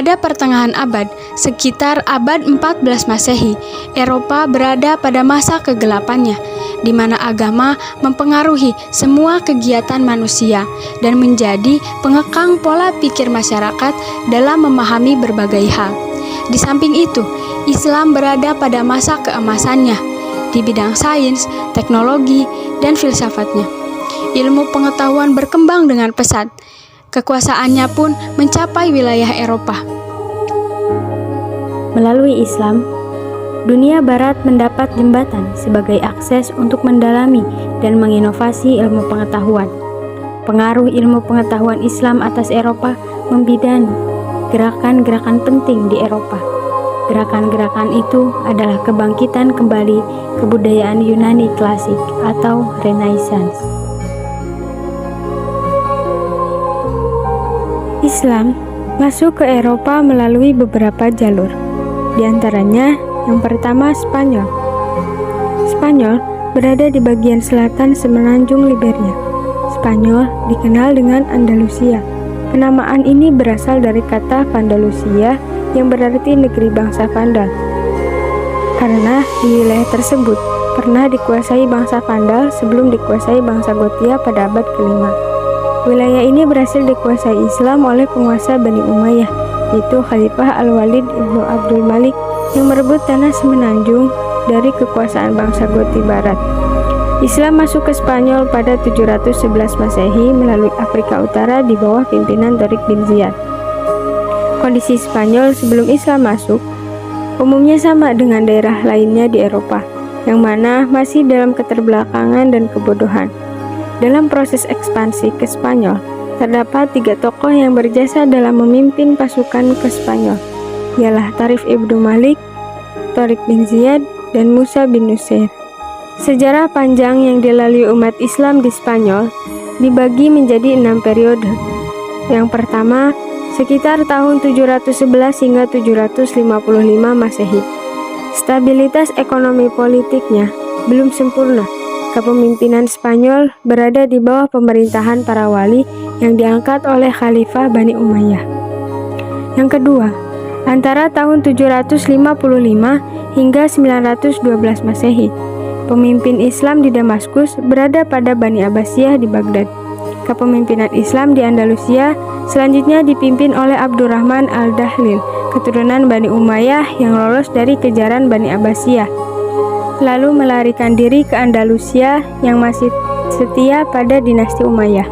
Pada pertengahan abad, sekitar abad 14 Masehi, Eropa berada pada masa kegelapannya, di mana agama mempengaruhi semua kegiatan manusia dan menjadi pengekang pola pikir masyarakat dalam memahami berbagai hal. Di samping itu, Islam berada pada masa keemasannya di bidang sains, teknologi, dan filsafatnya. Ilmu pengetahuan berkembang dengan pesat. Kekuasaannya pun mencapai wilayah Eropa. Melalui Islam, dunia barat mendapat jembatan sebagai akses untuk mendalami dan menginovasi ilmu pengetahuan. Pengaruh ilmu pengetahuan Islam atas Eropa membidani gerakan-gerakan penting di Eropa. Gerakan-gerakan itu adalah kebangkitan kembali kebudayaan Yunani klasik atau Renaissance. Islam masuk ke Eropa melalui beberapa jalur. Di antaranya, yang pertama Spanyol. Spanyol berada di bagian selatan semenanjung Liberia. Spanyol dikenal dengan Andalusia. Penamaan ini berasal dari kata Vandalusia yang berarti negeri bangsa Vandal. Karena di wilayah tersebut pernah dikuasai bangsa Vandal sebelum dikuasai bangsa Gothia pada abad ke-5. Wilayah ini berhasil dikuasai Islam oleh penguasa Bani Umayyah, yaitu Khalifah Al-Walid Ibnu Abdul Malik yang merebut tanah semenanjung dari kekuasaan bangsa Gothi Barat. Islam masuk ke Spanyol pada 711 Masehi melalui Afrika Utara di bawah pimpinan Tariq bin Ziyad. Kondisi Spanyol sebelum Islam masuk umumnya sama dengan daerah lainnya di Eropa, yang mana masih dalam keterbelakangan dan kebodohan. Dalam proses ekspansi ke Spanyol, terdapat 3 tokoh yang berjasa dalam memimpin pasukan ke Spanyol, ialah Tarif Ibnu Malik, Tariq bin Ziyad, dan Musa bin Nusair. Sejarah panjang yang dilalui umat Islam di Spanyol dibagi menjadi 6 periode. Yang pertama, sekitar tahun 711 hingga 755 Masehi. Stabilitas ekonomi politiknya belum sempurna. Kepemimpinan Spanyol berada di bawah pemerintahan para wali yang diangkat oleh Khalifah Bani Umayyah. Yang kedua, antara tahun 755 hingga 912 Masehi, pemimpin Islam di Damaskus berada pada Bani Abbasiyah di Baghdad. Kepemimpinan Islam di Andalusia selanjutnya dipimpin oleh Abdurrahman al-Dahlil, keturunan Bani Umayyah yang lolos dari kejaran Bani Abbasiyah, lalu melarikan diri ke Andalusia yang masih setia pada dinasti Umayyah.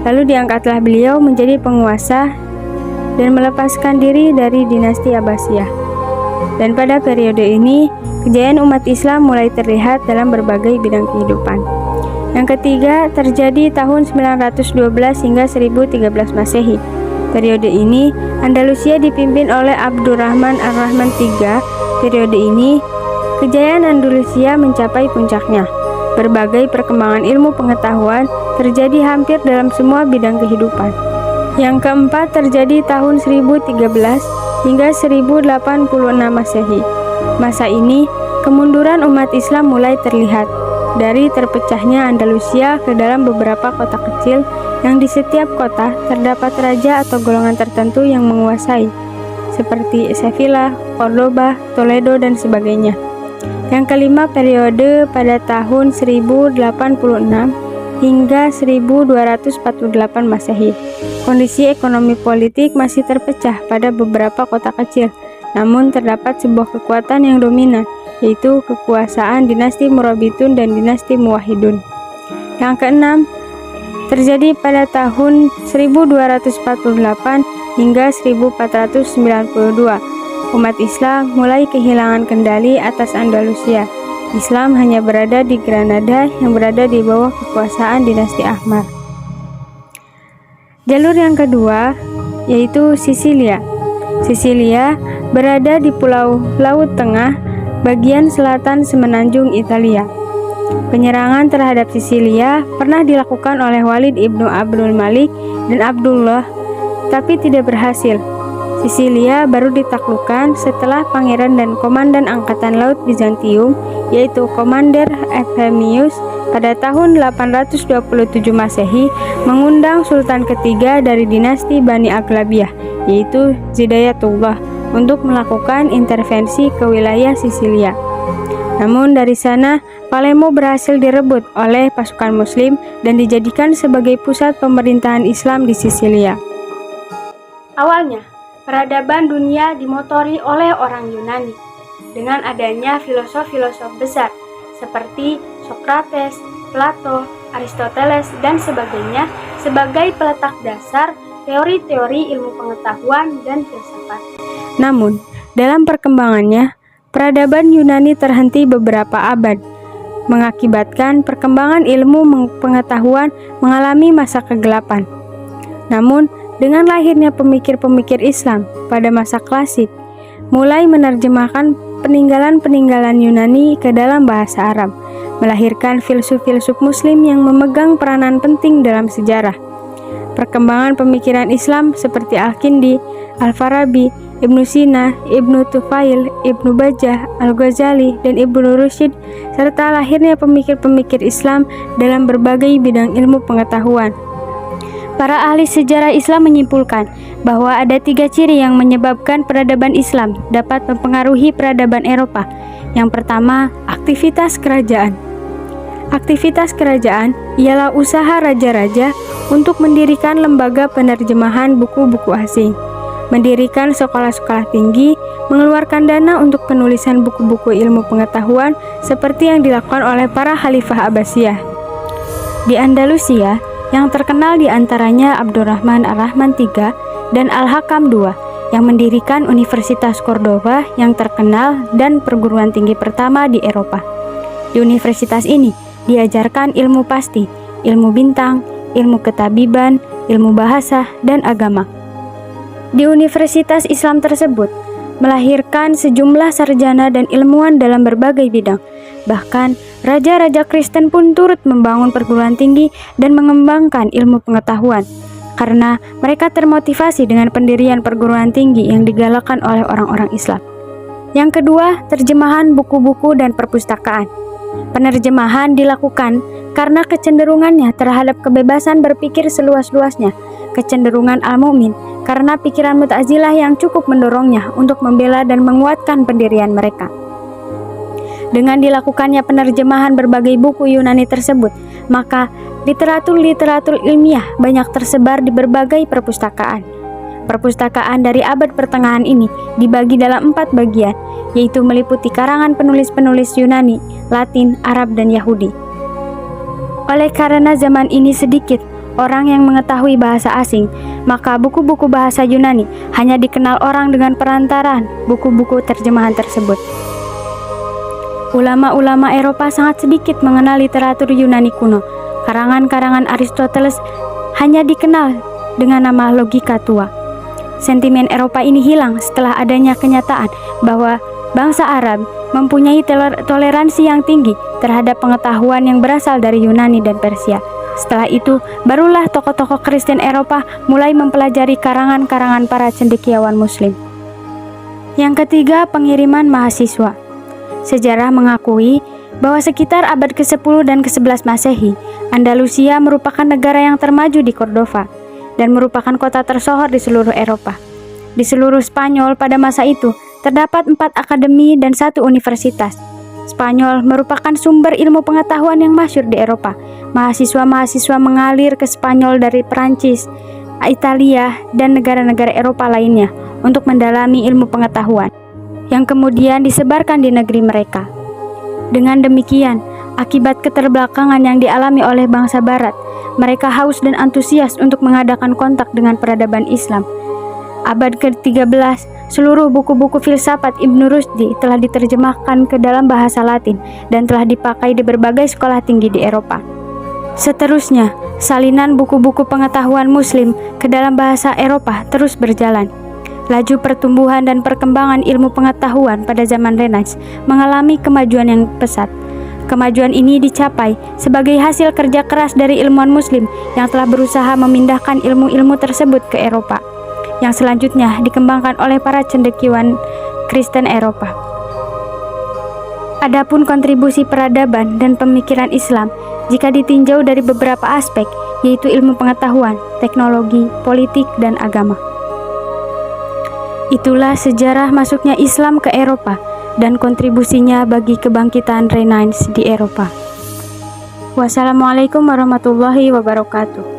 Lalu diangkatlah beliau menjadi penguasa dan melepaskan diri dari dinasti Abbasiyah. Dan pada periode ini, kejayaan umat Islam mulai terlihat dalam berbagai bidang kehidupan. Yang ketiga terjadi tahun 912 hingga 1013 Masehi. Periode ini, Andalusia dipimpin oleh Abdurrahman ar-Rahman III. Periode ini, kejayaan Andalusia mencapai puncaknya. Berbagai perkembangan ilmu pengetahuan terjadi hampir dalam semua bidang kehidupan. Yang keempat terjadi tahun 1013 hingga 1086 Masehi. Masa ini, kemunduran umat Islam mulai terlihat dari terpecahnya Andalusia ke dalam beberapa kota kecil yang di setiap kota terdapat raja atau golongan tertentu yang menguasai, seperti Sevilla, Cordoba, Toledo, dan sebagainya. Yang kelima periode pada tahun 1086 hingga 1248 Masehi. Kondisi ekonomi politik masih terpecah pada beberapa kota kecil, namun terdapat sebuah kekuatan yang dominan, yaitu kekuasaan dinasti Murabitun dan dinasti Muwahhidun. Yang keenam terjadi pada tahun 1248 hingga 1492. Umat Islam mulai kehilangan kendali atas Andalusia. Islam hanya berada di Granada yang berada di bawah kekuasaan dinasti Ahmad. Jalur yang kedua yaitu Sisilia. Sisilia berada di Pulau Laut Tengah, bagian selatan semenanjung Italia. Penyerangan terhadap Sisilia pernah dilakukan oleh Walid Ibnu Abdul Malik dan Abdullah, tapi tidak berhasil. Sisilia baru ditaklukkan setelah pangeran dan komandan angkatan laut Bizantium, yaitu Komander Ephemius, pada tahun 827 Masehi mengundang Sultan ketiga dari dinasti Bani Aghlabiyah, yaitu Zidayatullah, untuk melakukan intervensi ke wilayah Sisilia. Namun dari sana, Palermo berhasil direbut oleh pasukan Muslim dan dijadikan sebagai pusat pemerintahan Islam di Sisilia. Awalnya, peradaban dunia dimotori oleh orang Yunani dengan adanya filosof-filosof besar seperti Sokrates, Plato, Aristoteles, dan sebagainya sebagai peletak dasar teori-teori ilmu pengetahuan dan filsafat. Namun, dalam perkembangannya, peradaban Yunani terhenti beberapa abad, mengakibatkan perkembangan ilmu pengetahuan mengalami masa kegelapan. Namun, dengan lahirnya pemikir-pemikir Islam pada masa klasik, mulai menerjemahkan peninggalan-peninggalan Yunani ke dalam bahasa Arab, melahirkan filsuf-filsuf Muslim yang memegang peranan penting dalam sejarah. Perkembangan pemikiran Islam seperti Al-Kindi, Al-Farabi, Ibnu Sina, Ibnu Tufail, Ibnu Bajjah, Al-Ghazali, dan Ibnu Rushd, serta lahirnya pemikir-pemikir Islam dalam berbagai bidang ilmu pengetahuan. Para ahli sejarah Islam menyimpulkan bahwa ada 3 ciri yang menyebabkan peradaban Islam dapat mempengaruhi peradaban Eropa. Yang pertama, aktivitas kerajaan. Aktivitas kerajaan ialah usaha raja-raja untuk mendirikan lembaga penerjemahan buku-buku asing, mendirikan sekolah-sekolah tinggi, mengeluarkan dana untuk penulisan buku-buku ilmu pengetahuan seperti yang dilakukan oleh para khalifah Abbasiyah. Di Andalusia, yang terkenal diantaranya Abdurrahman Ar-Rahman III dan Al-Hakam II yang mendirikan Universitas Cordova yang terkenal dan perguruan tinggi pertama di Eropa. Di universitas ini diajarkan ilmu pasti, ilmu bintang, ilmu ketabiban, ilmu bahasa, dan agama. Di universitas Islam tersebut melahirkan sejumlah sarjana dan ilmuwan dalam berbagai bidang. Bahkan, raja-raja Kristen pun turut membangun perguruan tinggi dan mengembangkan ilmu pengetahuan, karena mereka termotivasi dengan pendirian perguruan tinggi yang digalakan oleh orang-orang Islam. Yang kedua, terjemahan buku-buku dan perpustakaan. Penerjemahan dilakukan karena kecenderungannya terhadap kebebasan berpikir seluas-luasnya, kecenderungan al-mu'min, karena pikiran Mu'tazilah yang cukup mendorongnya untuk membela dan menguatkan pendirian mereka. Dengan dilakukannya penerjemahan berbagai buku Yunani tersebut, maka literatur-literatur ilmiah banyak tersebar di berbagai perpustakaan. Perpustakaan dari abad pertengahan ini dibagi dalam 4 bagian, yaitu meliputi karangan penulis-penulis Yunani, Latin, Arab, dan Yahudi. Oleh karena zaman ini sedikit orang yang mengetahui bahasa asing, maka buku-buku bahasa Yunani hanya dikenal orang dengan perantaraan buku-buku terjemahan tersebut. Ulama-ulama Eropa sangat sedikit mengenal literatur Yunani kuno. Karangan-karangan Aristoteles hanya dikenal dengan nama logika tua. Sentimen Eropa ini hilang setelah adanya kenyataan bahwa bangsa Arab mempunyai toleransi yang tinggi terhadap pengetahuan yang berasal dari Yunani dan Persia. Setelah itu, barulah tokoh-tokoh Kristen Eropa mulai mempelajari karangan-karangan para cendekiawan Muslim. Yang ketiga, pengiriman mahasiswa. Sejarah mengakui bahwa sekitar abad ke-10 dan ke-11 Masehi, Andalusia merupakan negara yang termaju di Cordova dan merupakan kota tersohor di seluruh Eropa. Di seluruh Spanyol pada masa itu, terdapat 4 akademi dan 1 universitas. Spanyol merupakan sumber ilmu pengetahuan yang masyhur di Eropa. Mahasiswa-mahasiswa mengalir ke Spanyol dari Perancis, Italia, dan negara-negara Eropa lainnya untuk mendalami ilmu pengetahuan yang kemudian disebarkan di negeri mereka. Dengan demikian, akibat keterbelakangan yang dialami oleh bangsa Barat, mereka haus dan antusias untuk mengadakan kontak dengan peradaban Islam. Abad ke-13, seluruh buku-buku filsafat Ibnu Rushdi telah diterjemahkan ke dalam bahasa Latin dan telah dipakai di berbagai sekolah tinggi di Eropa. Seterusnya, salinan buku-buku pengetahuan Muslim ke dalam bahasa Eropa terus berjalan. Laju pertumbuhan dan perkembangan ilmu pengetahuan pada zaman Renaissance mengalami kemajuan yang pesat. Kemajuan ini dicapai sebagai hasil kerja keras dari ilmuwan Muslim yang telah berusaha memindahkan ilmu-ilmu tersebut ke Eropa. yang selanjutnya dikembangkan oleh para cendekiawan Kristen Eropa. Adapun kontribusi peradaban dan pemikiran Islam jika ditinjau dari beberapa aspek, yaitu ilmu pengetahuan, teknologi, politik, dan agama. Itulah sejarah masuknya Islam ke Eropa dan kontribusinya bagi kebangkitan Renaissance di Eropa. Wassalamualaikum warahmatullahi wabarakatuh.